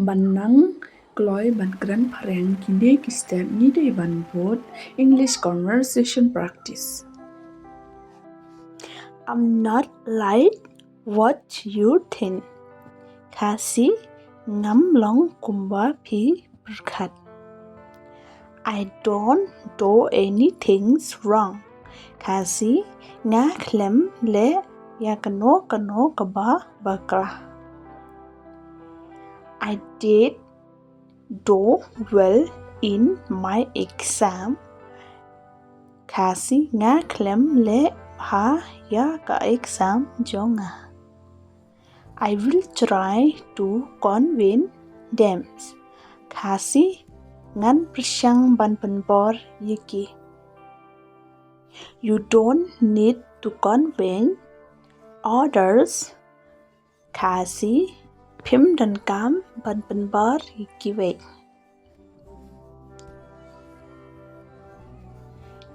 Ban nang kloi ban gran phareng kinde ki step ni de ban bot English conversation practice. I'm not like what you think. Kasi ngam long kumba pi berkat. I don't do anything wrong. Kasi nga klem le ya kano kaba bakra. I did do well in my exam. Kasi nga klem le ha ya ka exam jonga. I will try to convince them. Kasi ngan persyang ban penbor yiki. You don't need to convince others. Kasi phim dan kam ban penbor yiki we.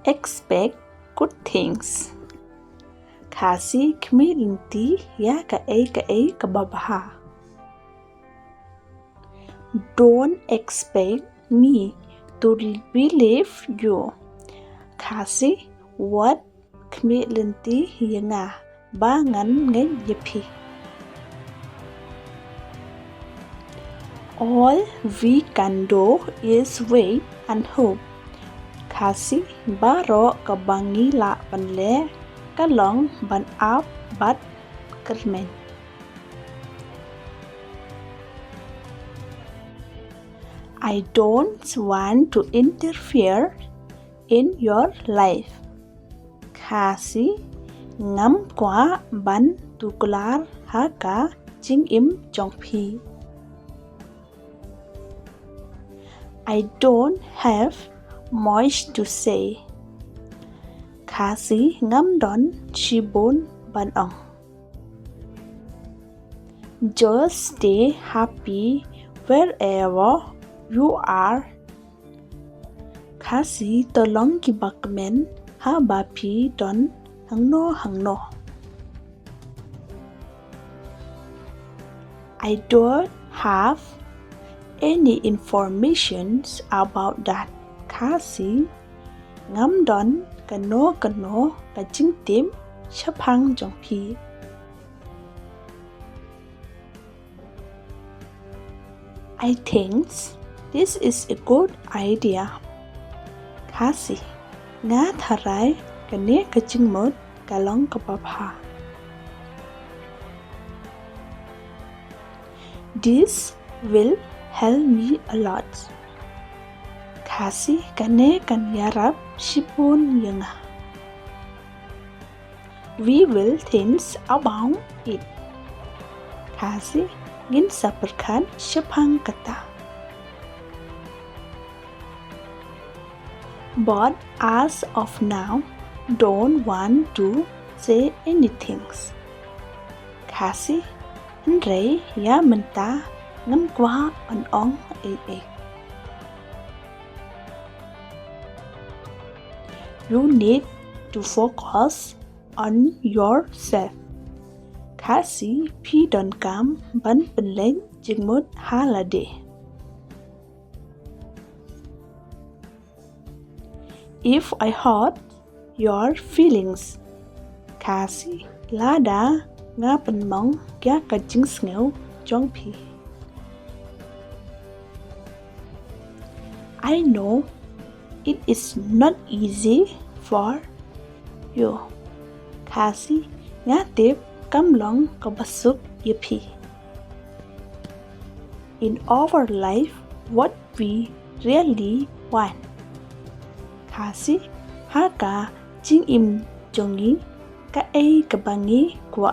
Expect good things. Kasi kmi inti ya ka kababaha. Don't expect me to believe you. Kasi what kmi linti yanga ba ngan ngen yepi. All we can do is wait and hope. Kasi baro kabangi la panle kalong ban ap bat kermen. I don't want to interfere in your life. Kasi ngam kwa ban tukular haka jing im jong pi. I don't have much to say. Kasi ngam don chibon ban ong. Just stay happy wherever you are. Kasi tolong ki bakmen ha bapi don hang no. I don't have any information about that. Kasi ngam don kano ka jing tim chapang jong pi. I think this is a good idea. Kasi nga tharai kane ka jing mot kalong kababha. This will help me a lot. Kasi kane kan yarap shipun yanga. We will think about it. Kasi ngin saperkan shapang kata. But as of now, don't want to say anything. Kasi nrei ya menta ngam kwa on ong e. You need to focus on yourself. Kasi pi don kam ban penleng jingmut halade. If I hurt your feelings, kasi lada nga penmong kya ka jing sngew jong pi. I know it is not easy for you. Kasi nga tip kamlong kabasuk yepi. In our life, what we really want. Kasi haka jing im jongi ka kabangi kwa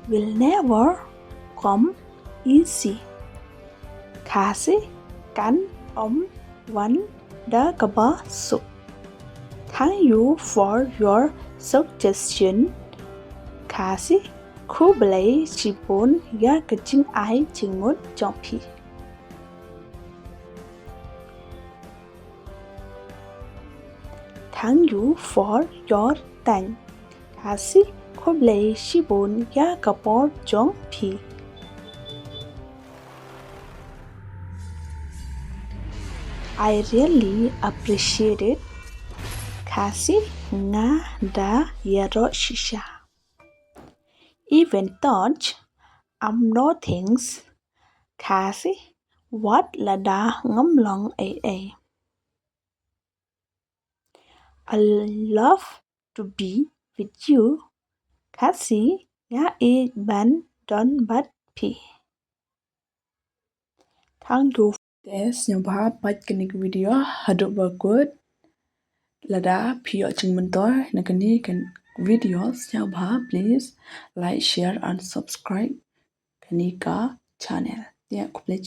will never come easy. Kasi kan om wan da kaba suk. Thank you for your suggestion. Kasi kublai chipon ya kaching ai chingmut jongpi. Thank you for your time. Kasi Khoble shibun ya kapor jong phi. I really appreciate it. Kasi nga da yaro shisha. Even though I'm no things. Kasi what là da ngắm lòng ai. I love to be with you. Kasi nga e ban don bat pi. Thank you. Des yang bah pat kenik video haduk bagut. Lada pio ching mentor nakani kan videos yang bah please like, share and subscribe kanika channel. Ya kuple